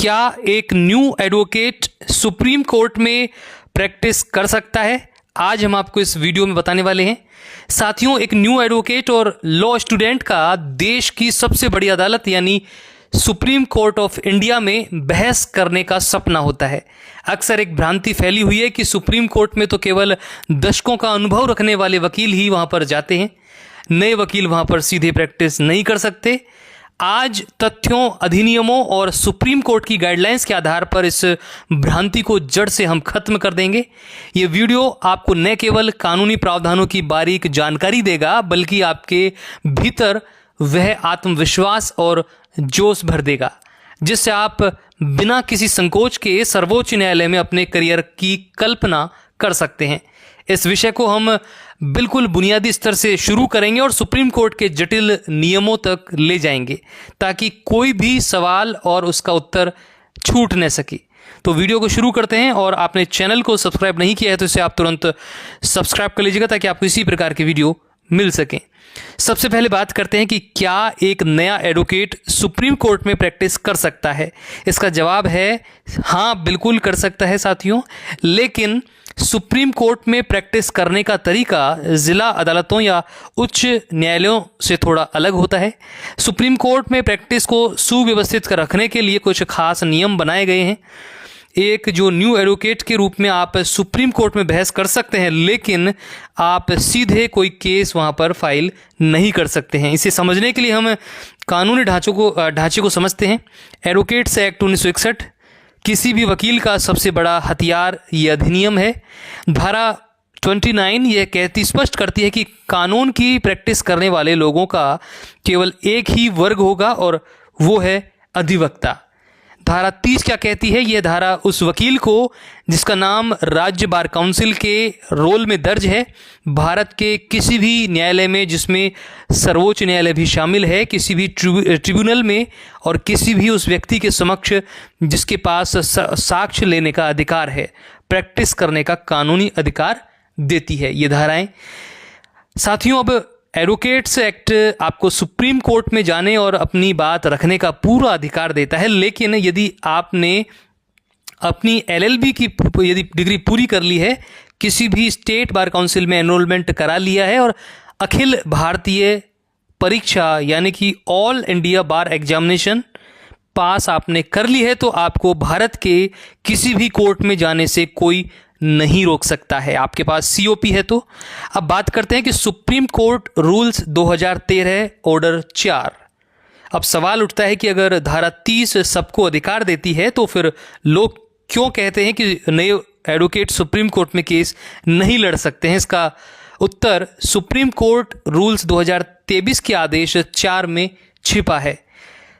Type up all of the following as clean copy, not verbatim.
क्या एक new advocate supreme court में प्रैक्टिस कर सकता है? आज हम आपको इस वीडियो में बताने वाले हैं। साथियों, एक न्यू एडवोकेट और लॉ स्टूडेंट का देश की सबसे बड़ी अदालत यानी सुप्रीम कोर्ट ऑफ इंडिया में बहस करने का सपना होता है। अक्सर एक भ्रांति फैली हुई है कि सुप्रीम कोर्ट में तो केवल दशकों का अनुभव रखने वाले वकील ही वहां पर जाते हैं, नए वकील वहां पर सीधे प्रैक्टिस नहीं कर सकते। आज तथ्यों, अधिनियमों और सुप्रीम कोर्ट की गाइडलाइंस के आधार पर इस भ्रांति को जड़ से हम खत्म कर देंगे। ये वीडियो आपको न केवल कानूनी प्रावधानों की बारीक जानकारी देगा, बल्कि आपके भीतर वह आत्मविश्वास और जोश भर देगा जिससे आप बिना किसी संकोच के सर्वोच्च न्यायालय में अपने करियर की कल्पना कर सकते हैं। इस विषय को हम बिल्कुल बुनियादी स्तर से शुरू करेंगे और सुप्रीम कोर्ट के जटिल नियमों तक ले जाएंगे ताकि कोई भी सवाल और उसका उत्तर छूट न सके। तो वीडियो को शुरू करते हैं, और आपने चैनल को सब्सक्राइब नहीं किया है तो इसे आप तुरंत सब्सक्राइब कर लीजिएगा ताकि आपको इसी प्रकार के वीडियो मिल सकें। सबसे पहले बात करते हैं कि क्या एक नया एडवोकेट सुप्रीम कोर्ट में प्रैक्टिस कर सकता है। इसका जवाब है हाँ, बिल्कुल कर सकता है साथियों, लेकिन सुप्रीम कोर्ट में प्रैक्टिस करने का तरीका जिला अदालतों या उच्च न्यायालयों से थोड़ा अलग होता है। सुप्रीम कोर्ट में प्रैक्टिस को सुव्यवस्थित कर रखने के लिए कुछ खास नियम बनाए गए हैं। एक जो न्यू एडवोकेट के रूप में आप सुप्रीम कोर्ट में बहस कर सकते हैं, लेकिन आप सीधे कोई केस वहां पर फाइल नहीं कर सकते हैं। इसे समझने के लिए हम कानूनी ढांचे को समझते हैं। एडवोकेट्स एक्ट 1961 किसी भी वकील का सबसे बड़ा हथियार ये अधिनियम है। धारा 29 यह स्पष्ट करती है कि कानून की प्रैक्टिस करने वाले लोगों का केवल एक ही वर्ग होगा और वो है अधिवक्ता। धारा 30 क्या कहती है? यह धारा उस वकील को जिसका नाम राज्य बार काउंसिल के रोल में दर्ज है, भारत के किसी भी न्यायालय में जिसमें सर्वोच्च न्यायालय भी शामिल है, किसी भी ट्रिब्यूनल में और किसी भी उस व्यक्ति के समक्ष जिसके पास साक्ष्य लेने का अधिकार है, प्रैक्टिस करने का कानूनी अधिकार देती है ये धाराएं। साथियों, अब एडवोकेट्स एक्ट आपको सुप्रीम कोर्ट में जाने और अपनी बात रखने का पूरा अधिकार देता है, लेकिन यदि आपने अपनी LLB की यदि डिग्री पूरी कर ली है, किसी भी स्टेट बार काउंसिल में एनरोलमेंट करा लिया है और अखिल भारतीय परीक्षा यानी कि ऑल इंडिया बार एग्जामिनेशन पास आपने कर ली है, तो आपको भारत के किसी भी कोर्ट में जाने से कोई नहीं रोक सकता है, आपके पास COP है। तो अब बात करते हैं कि सुप्रीम कोर्ट रूल्स 2013 ऑर्डर 4। अब सवाल उठता है कि अगर धारा 30 सबको अधिकार देती है तो फिर लोग क्यों कहते हैं कि नए एडवोकेट सुप्रीम कोर्ट में केस नहीं लड़ सकते हैं? इसका उत्तर सुप्रीम कोर्ट रूल्स 2023 के आदेश 4 में छिपा है।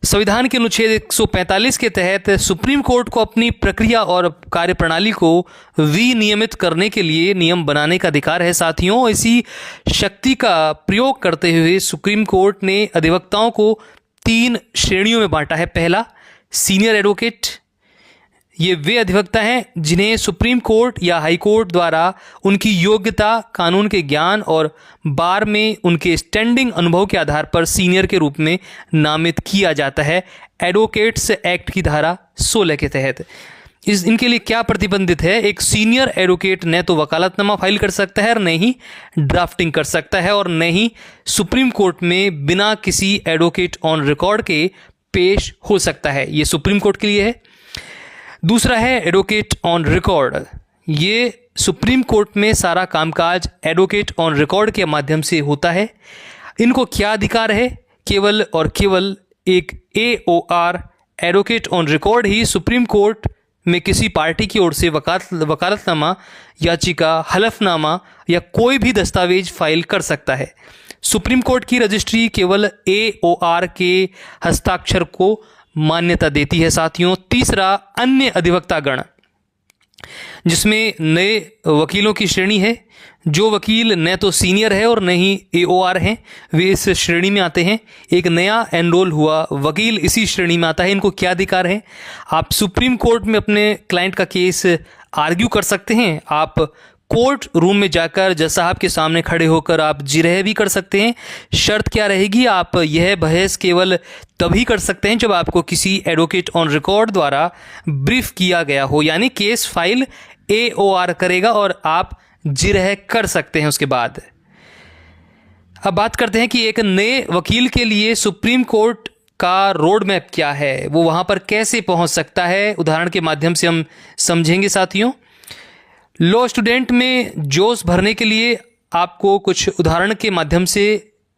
संविधान के अनुच्छेद 145 के तहत सुप्रीम कोर्ट को अपनी प्रक्रिया और कार्यप्रणाली को विनियमित करने के लिए नियम बनाने का अधिकार है। साथियों, इसी शक्ति का प्रयोग करते हुए सुप्रीम कोर्ट ने अधिवक्ताओं को 3 श्रेणियों में बांटा है। पहला, सीनियर एडवोकेट। ये वे अधिवक्ता हैं जिन्हें सुप्रीम कोर्ट या हाई कोर्ट द्वारा उनकी योग्यता, कानून के ज्ञान और बार में उनके स्टैंडिंग अनुभव के आधार पर सीनियर के रूप में नामित किया जाता है एडवोकेट्स एक्ट की धारा 16 के तहत। इनके लिए क्या प्रतिबंधित है? एक सीनियर एडवोकेट न तो वकालतनामा फाइल कर सकता है और न ही ड्राफ्टिंग कर सकता है और न ही सुप्रीम कोर्ट में बिना किसी एडवोकेट ऑन रिकॉर्ड के पेश हो सकता है। ये सुप्रीम कोर्ट के लिए है। दूसरा है एडवोकेट ऑन रिकॉर्ड। ये सुप्रीम कोर्ट में सारा कामकाज एडवोकेट ऑन रिकॉर्ड के माध्यम से होता है। इनको क्या अधिकार है? केवल और केवल एक AOR advocate on record he supreme court में किसी पार्टी की ओर से वकालतनामा, याचिका, हलफनामा या कोई भी दस्तावेज फाइल कर सकता है। सुप्रीम कोर्ट की रजिस्ट्री केवल AOR के हस्ताक्षर को मान्यता देती है। साथियों, तीसरा, अन्य अधिवक्तागण, जिसमें नए वकीलों की श्रेणी है। जो वकील न तो सीनियर है और न ही AOR हैं, वे इस श्रेणी में आते हैं। एक नया एनरोल हुआ वकील इसी श्रेणी में आता है। इनको क्या अधिकार है? आप सुप्रीम कोर्ट में अपने क्लाइंट का केस आर्ग्यू कर सकते हैं, आप कोर्ट रूम में जाकर जज साहब के सामने खड़े होकर आप जिरह भी कर सकते हैं। शर्त क्या रहेगी, आप यह बहस केवल तभी कर सकते हैं जब आपको किसी एडवोकेट ऑन रिकॉर्ड द्वारा ब्रीफ किया गया हो, यानी केस फाइल AOR करेगा और आप जिरह कर सकते हैं उसके बाद। अब बात करते हैं कि एक नए वकील के लिए सुप्रीम कोर्ट का रोड मैप क्या है, वो वहाँ पर कैसे पहुँच सकता है, उदाहरण के माध्यम से हम समझेंगे साथियों। लॉ स्टूडेंट में जोश भरने के लिए आपको कुछ उदाहरण के माध्यम से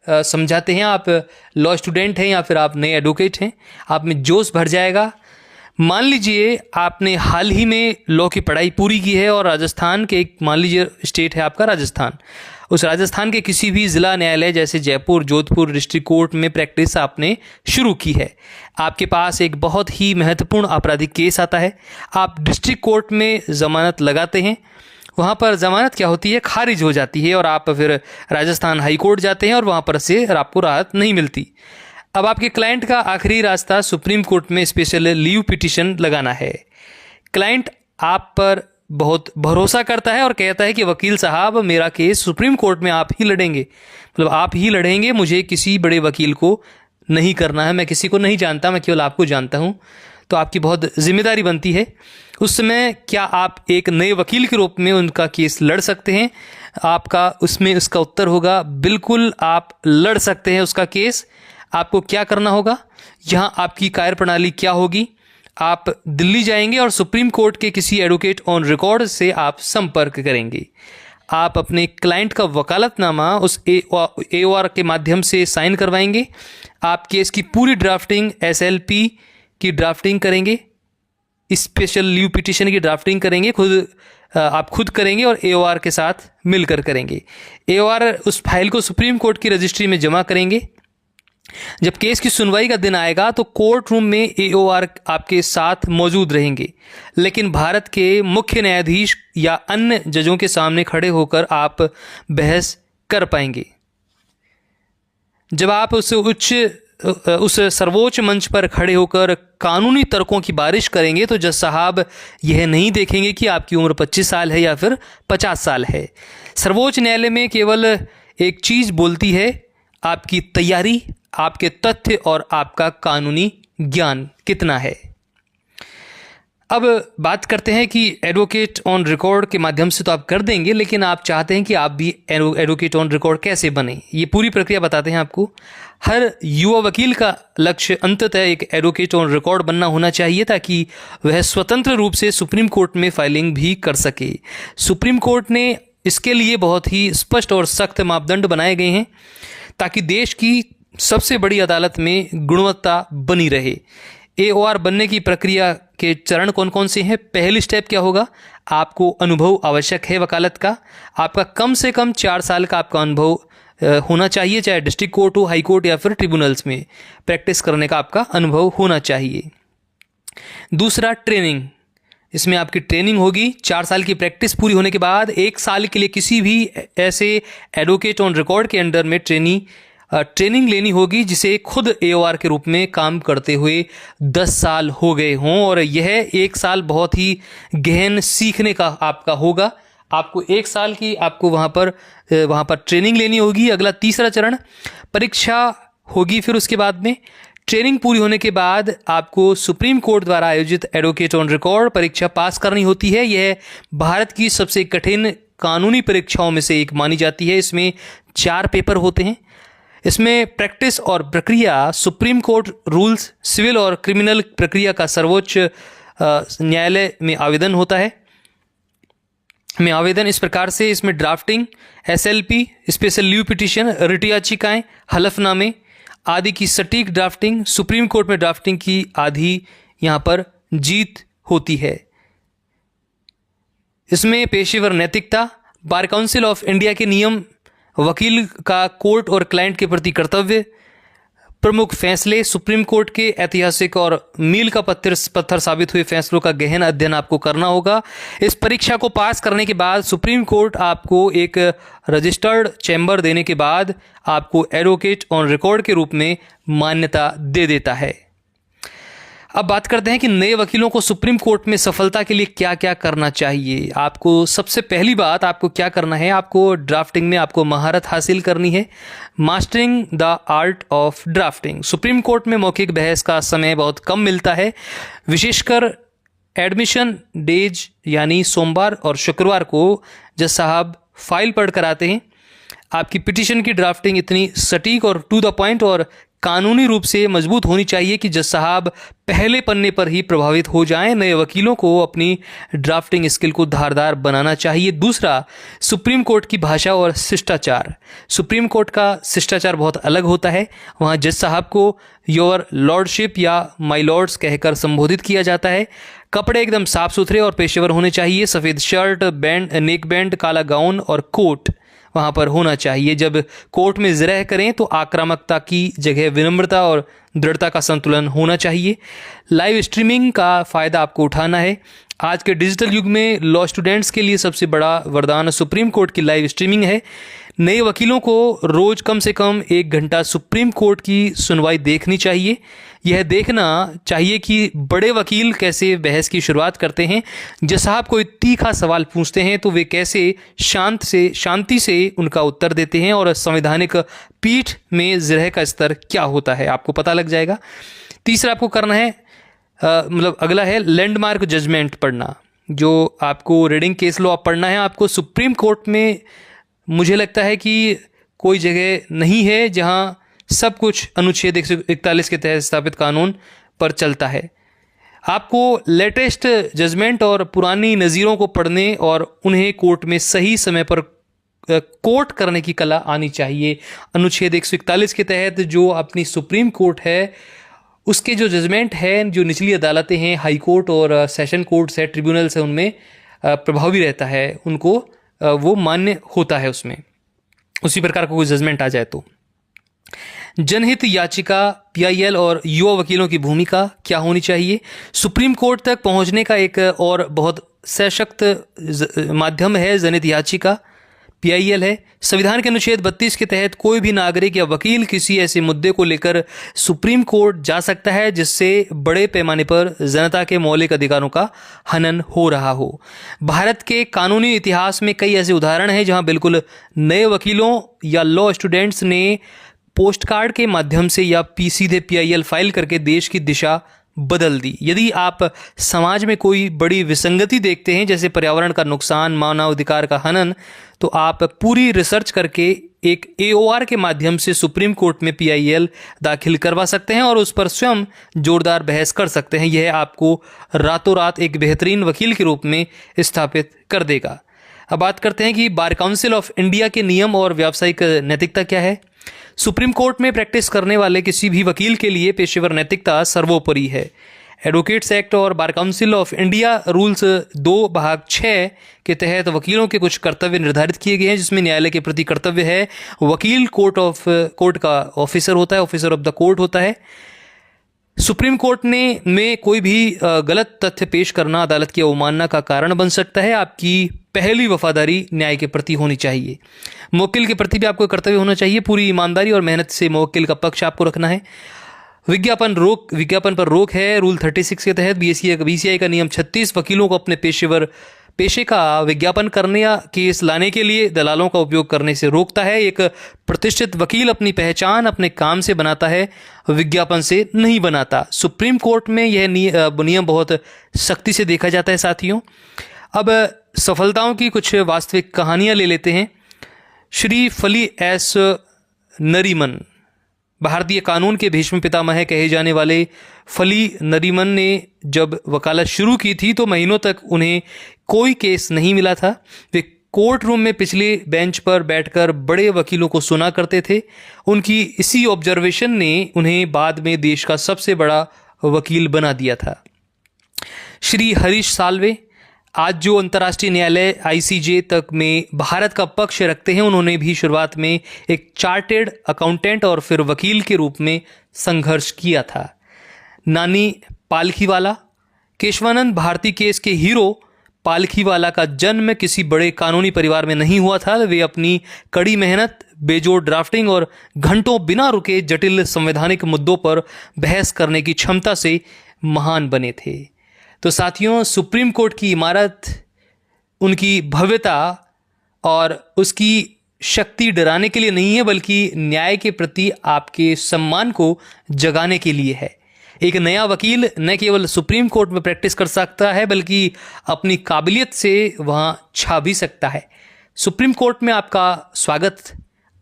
समझाते हैं। आप लॉ स्टूडेंट हैं या फिर आप नए एडवोकेट हैं, आप में जोश भर जाएगा। मान लीजिए आपने हाल ही में लॉ की पढ़ाई पूरी की है और राजस्थान के एक, मान लीजिए स्टेट है आपका राजस्थान, उस राजस्थान के किसी भी ज़िला न्यायालय जैसे जयपुर, जोधपुर डिस्ट्रिक्ट कोर्ट में प्रैक्टिस आपने शुरू की है। आपके पास एक बहुत ही महत्वपूर्ण आपराधिक केस आता है, आप डिस्ट्रिक्ट कोर्ट में ज़मानत लगाते हैं। वहाँ पर ज़मानत क्या होती है, खारिज हो जाती है और आप फिर राजस्थान हाई कोर्ट जाते हैं और वहाँ पर से आपको राहत नहीं मिलती। अब आपके क्लाइंट का आखिरी रास्ता सुप्रीम कोर्ट में स्पेशल लीव पिटीशन लगाना है। क्लाइंट आप पर बहुत भरोसा करता है और कहता है कि वकील साहब मेरा केस सुप्रीम कोर्ट में आप ही लड़ेंगे, मतलब आप ही लड़ेंगे, मुझे किसी बड़े वकील को नहीं करना है, मैं किसी को नहीं जानता, मैं केवल आपको जानता हूँ। तो आपकी बहुत जिम्मेदारी बनती है। उस समय क्या आप एक नए वकील के रूप में उनका केस लड़ सकते हैं? आपका उसमें उसका उत्तर होगा बिल्कुल, आप लड़ सकते हैं उसका केस। आपको क्या करना होगा, यहाँ आपकी कार्यप्रणाली क्या होगी, आप दिल्ली जाएंगे और सुप्रीम कोर्ट के किसी एडवोकेट ऑन रिकॉर्ड से आप संपर्क करेंगे। आप अपने क्लाइंट का वकालतनामा उस AOR के माध्यम से साइन करवाएंगे। आप केस की पूरी ड्राफ्टिंग SLP की ड्राफ्टिंग करेंगे, स्पेशल लीव पिटीशन की ड्राफ्टिंग करेंगे, आप खुद करेंगे और AOR के साथ मिलकर करेंगे। AOR उस फाइल को सुप्रीम कोर्ट की रजिस्ट्री में जमा करेंगे। जब केस की सुनवाई का दिन आएगा तो कोर्ट रूम में AOR आपके साथ मौजूद रहेंगे, लेकिन भारत के मुख्य न्यायाधीश या अन्य जजों के सामने खड़े होकर आप बहस कर पाएंगे। जब आप उस सर्वोच्च मंच पर खड़े होकर कानूनी तर्कों की बारिश करेंगे तो जज साहब यह नहीं देखेंगे कि आपकी उम्र 25 साल है या फिर 50 साल है। सर्वोच्च न्यायालय में केवल एक चीज़ बोलती है, आपकी तैयारी, आपके तथ्य और आपका कानूनी ज्ञान कितना है। अब बात करते हैं कि एडवोकेट ऑन रिकॉर्ड के माध्यम से तो आप कर देंगे, लेकिन आप चाहते हैं कि आप भी एडवोकेट ऑन रिकॉर्ड कैसे बने, ये पूरी प्रक्रिया बताते हैं आपको। हर युवा वकील का लक्ष्य अंततः एक एडवोकेट ऑन रिकॉर्ड बनना होना चाहिए ताकि वह स्वतंत्र रूप से सुप्रीम कोर्ट में फाइलिंग भी कर सके। सुप्रीम कोर्ट ने इसके लिए बहुत ही स्पष्ट और सख्त मापदंड बनाए गए हैं ताकि देश की सबसे बड़ी अदालत में गुणवत्ता बनी रहे। AOR बनने की प्रक्रिया के चरण कौन कौन से हैं? पहली स्टेप क्या होगा, आपको अनुभव आवश्यक है वकालत का। आपका कम से कम 4 साल का आपका अनुभव होना चाहिए, चाहे डिस्ट्रिक्ट कोर्ट हो, हाई कोर्ट या फिर ट्रिब्यूनल्स में प्रैक्टिस करने का आपका अनुभव होना चाहिए। दूसरा, ट्रेनिंग। इसमें आपकी ट्रेनिंग होगी। 4 साल की प्रैक्टिस पूरी होने के बाद 1 साल के लिए किसी भी ऐसे एडवोकेट ऑन रिकॉर्ड के अंडर में ट्रेनिंग लेनी होगी जिसे खुद AOR के रूप में काम करते हुए 10 साल हो गए हों, और यह 1 साल बहुत ही गहन सीखने का आपका होगा। आपको 1 साल की आपको वहाँ पर ट्रेनिंग लेनी होगी। अगला तीसरा चरण, परीक्षा होगी। फिर उसके बाद में ट्रेनिंग पूरी होने के बाद आपको सुप्रीम कोर्ट द्वारा आयोजित एडवोकेट ऑन रिकॉर्ड परीक्षा पास करनी होती है। यह भारत की सबसे कठिन कानूनी परीक्षाओं में से एक मानी जाती है। इसमें 4 पेपर होते हैं। इसमें प्रैक्टिस और प्रक्रिया सुप्रीम कोर्ट रूल्स, सिविल और क्रिमिनल प्रक्रिया का सर्वोच्च न्यायालय में आवेदन होता है। इस प्रकार से इसमें drafting, SLP, special leave petition, writ याचिकाएं, हलफनामे आदि की सटीक ड्राफ्टिंग, सुप्रीम कोर्ट में ड्राफ्टिंग की आधी यहाँ पर जीत होती है। इसमें पेशेवर नैतिकता, बार काउंसिल ऑफ इंडिया के नियम, वकील का कोर्ट और क्लाइंट के प्रति कर्तव्य, प्रमुख फैसले, सुप्रीम कोर्ट के ऐतिहासिक और मील का पत्थर साबित हुए फैसलों का गहन अध्ययन आपको करना होगा। इस परीक्षा को पास करने के बाद सुप्रीम कोर्ट आपको एक रजिस्टर्ड चैम्बर देने के बाद आपको एडवोकेट ऑन रिकॉर्ड के रूप में मान्यता दे देता है। अब बात करते हैं कि नए वकीलों को सुप्रीम कोर्ट में सफलता के लिए क्या क्या करना चाहिए। आपको सबसे पहली बात आपको क्या करना है, आपको ड्राफ्टिंग में आपको महारत हासिल करनी है। Mastering the art of drafting. Supreme court में मौखिक बहस का समय बहुत कम मिलता है, विशेषकर एडमिशन डेज यानी सोमवार और शुक्रवार को जज साहब फाइल पढ़ कर आते हैं। आपकी पिटीशन की ड्राफ्टिंग इतनी सटीक और टू द पॉइंट और कानूनी रूप से मजबूत होनी चाहिए कि जज साहब पहले पन्ने पर ही प्रभावित हो जाएं। नए वकीलों को अपनी ड्राफ्टिंग स्किल को धारदार बनाना चाहिए। दूसरा, सुप्रीम कोर्ट की भाषा और शिष्टाचार। सुप्रीम कोर्ट का शिष्टाचार बहुत अलग होता है। वहाँ जज साहब को योर लॉर्डशिप या माई लॉर्ड्स कहकर संबोधित किया जाता है। कपड़े एकदम साफ सुथरे और पेशेवर होने चाहिए। सफ़ेद शर्ट, बैंड, नेक बैंड, काला गाउन और कोट वहाँ पर होना चाहिए। जब कोर्ट में जिरह करें तो आक्रामकता की जगह विनम्रता और दृढ़ता का संतुलन होना चाहिए। लाइव स्ट्रीमिंग का फ़ायदा आपको उठाना है। आज के डिजिटल युग में लॉ स्टूडेंट्स के लिए सबसे बड़ा वरदान सुप्रीम कोर्ट की लाइव स्ट्रीमिंग है। नए वकीलों को रोज़ कम से कम 1 घंटा सुप्रीम कोर्ट की सुनवाई देखनी चाहिए। यह देखना चाहिए कि बड़े वकील कैसे बहस की शुरुआत करते हैं। जज साहब कोई तीखा सवाल पूछते हैं तो वे कैसे शांति से उनका उत्तर देते हैं और संवैधानिक पीठ में जिरह का स्तर क्या होता है आपको पता लग जाएगा। तीसरा आपको करना है अगला है लैंडमार्क जजमेंट पढ़ना। जो आपको रीडिंग केस लॉ पढ़ना है आपको। सुप्रीम कोर्ट में मुझे लगता है कि कोई जगह नहीं है जहां सब कुछ अनुच्छेद 141 के तहत स्थापित कानून पर चलता है। आपको लेटेस्ट जजमेंट और पुरानी नज़ीरों को पढ़ने और उन्हें कोर्ट में सही समय पर कोर्ट करने की कला आनी चाहिए। अनुच्छेद 141 के तहत जो अपनी सुप्रीम कोर्ट है उसके जो जजमेंट है, जो निचली अदालतें हैं, हाई कोर्ट और सेशन कोर्ट्स है, ट्रिब्यूनल्स है, उनमें प्रभावी रहता है, उनको वो मान्य होता है उसमें, उसी प्रकार का कोई जजमेंट आ जाए तो। जनहित याचिका, पीआईएल और युवा वकीलों की भूमिका क्या होनी चाहिए। सुप्रीम कोर्ट तक पहुंचने का एक और बहुत सशक्त माध्यम है जनहित याचिका, पीआईएल है। संविधान के अनुच्छेद 32 के तहत कोई भी नागरिक या वकील किसी ऐसे मुद्दे को लेकर सुप्रीम कोर्ट जा सकता है जिससे बड़े पैमाने पर जनता के मौलिक अधिकारों का हनन हो रहा हो। भारत के कानूनी इतिहास में कई ऐसे उदाहरण हैं जहां बिल्कुल नए वकीलों या लॉ स्टूडेंट्स ने पोस्ट कार्ड के माध्यम से या सीधे पीआईएल फाइल करके देश की दिशा बदल दी। यदि आप समाज में कोई बड़ी विसंगति देखते हैं जैसे पर्यावरण का नुकसान, मानवाधिकार का हनन, तो आप पूरी रिसर्च करके एक एओआर के माध्यम से सुप्रीम कोर्ट में पीआईएल दाखिल करवा सकते हैं और उस पर स्वयं जोरदार बहस कर सकते हैं। यह आपको रातों रात एक बेहतरीन वकील के रूप में स्थापित कर देगा। अब बात करते हैं कि बार काउंसिल ऑफ इंडिया के नियम और व्यावसायिक नैतिकता क्या है। सुप्रीम कोर्ट में प्रैक्टिस करने वाले किसी भी वकील के लिए पेशेवर नैतिकता सर्वोपरि है। एडवोकेट्स एक्ट और bar council of India rules 2/6 के तहत वकीलों के कुछ कर्तव्य निर्धारित किए गए हैं, जिसमें न्यायालय के प्रति कर्तव्य है। वकील कोर्ट का ऑफिसर होता है, ऑफिसर ऑफ द कोर्ट होता है। सुप्रीम कोर्ट में कोई भी गलत तथ्य पेश करना अदालत की अवमानना का कारण बन सकता है। आपकी पहली वफादारी न्याय के प्रति होनी चाहिए। मुवक्किल के प्रति भी आपको कर्तव्य होना चाहिए। पूरी ईमानदारी और मेहनत से मुवक्किल का पक्ष आपको रखना है। विज्ञापन पर रोक है। रूल 36 के तहत बीसीआई का नियम 36 वकीलों को अपने पेशे का विज्ञापन करने या केस लाने के लिए दलालों का उपयोग करने से रोकता है। एक प्रतिष्ठित वकील अपनी पहचान अपने काम से बनाता है, विज्ञापन से नहीं बनाता। सुप्रीम कोर्ट में यह नियम बहुत सख्ती से देखा जाता है साथियों। अब सफलताओं की कुछ वास्तविक कहानियां ले लेते हैं। श्री फली एस नरीमन, भारतीय कानून के भीष्म पितामह कहे जाने वाले फली नरीमन ने जब वकालत शुरू की थी तो महीनों तक उन्हें कोई केस नहीं मिला था। वे कोर्ट रूम में पिछले बेंच पर बैठकर बड़े वकीलों को सुना करते थे। उनकी इसी ऑब्जर्वेशन ने उन्हें बाद में देश का सबसे बड़ा वकील बना दिया था। श्री हरीश साल्वे आज जो अंतर्राष्ट्रीय न्यायालय आईसीजे तक में भारत का पक्ष रखते हैं, उन्होंने भी शुरुआत में एक चार्टेड अकाउंटेंट और फिर वकील के रूप में संघर्ष किया था। नानी पालखीवाला, केशवानंद भारती केस के हीरो पालखीवाला का जन्म किसी बड़े कानूनी परिवार में नहीं हुआ था। वे अपनी कड़ी मेहनत, बेजोड़ ड्राफ्टिंग और घंटों बिना रुके जटिल संवैधानिक मुद्दों पर बहस करने की क्षमता से महान बने थे। तो साथियों, सुप्रीम कोर्ट की इमारत, उनकी भव्यता और उसकी शक्ति डराने के लिए नहीं है, बल्कि न्याय के प्रति आपके सम्मान को जगाने के लिए है। एक नया वकील न केवल सुप्रीम कोर्ट में प्रैक्टिस कर सकता है, बल्कि अपनी काबिलियत से वहाँ छा भी सकता है। सुप्रीम कोर्ट में आपका स्वागत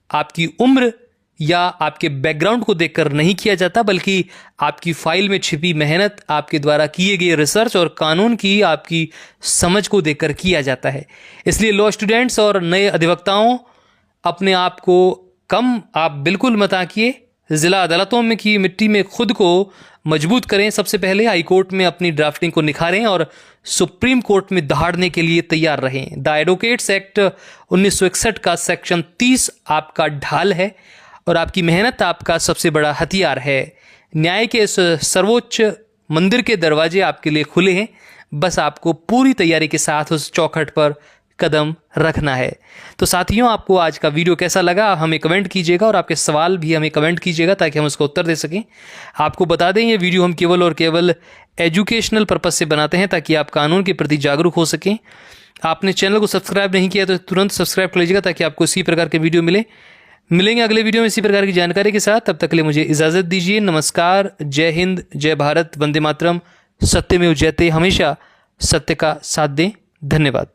आपकी उम्र या आपके बैकग्राउंड को देखकर नहीं किया जाता, बल्कि आपकी फाइल में छिपी मेहनत, आपके द्वारा किए गए रिसर्च और कानून की आपकी समझ को देखकर किया जाता है। इसलिए लॉ स्टूडेंट्स और नए अधिवक्ताओं, अपने आप को कम आप बिल्कुल मत आंकिए। ज़िला अदालतों में की मिट्टी में खुद को मजबूत करें। सबसे पहले हाई कोर्ट में अपनी ड्राफ्टिंग को निखारें और सुप्रीम कोर्ट में दहाड़ने के लिए तैयार रहें। द एडवोकेट्स एक्ट 1961 का सेक्शन 30 आपका ढाल है और आपकी मेहनत आपका सबसे बड़ा हथियार है। न्याय के इस सर्वोच्च मंदिर के दरवाजे आपके लिए खुले हैं। बस आपको पूरी तैयारी के साथ उस चौखट पर कदम रखना है। तो साथियों, आपको आज का वीडियो कैसा लगा हमें कमेंट कीजिएगा और आपके सवाल भी हमें कमेंट कीजिएगा ताकि हम उसका उत्तर दे सकें। आपको बता दें, ये वीडियो हम केवल और केवल एजुकेशनल पर्पस से बनाते हैं ताकि आप कानून के प्रति जागरूक हो सकें। आपने चैनल को सब्सक्राइब नहीं किया तो तुरंत सब्सक्राइब कर लीजिएगा ताकि आपको इसी प्रकार के वीडियो मिलेंगे अगले वीडियो में इसी प्रकार की जानकारी के साथ। तब तक के लिए मुझे इजाज़त दीजिए। नमस्कार, जय हिंद, जय भारत, वंदे मातरम। सत्यमेव जयते। हमेशा सत्य का साथ दें। धन्यवाद।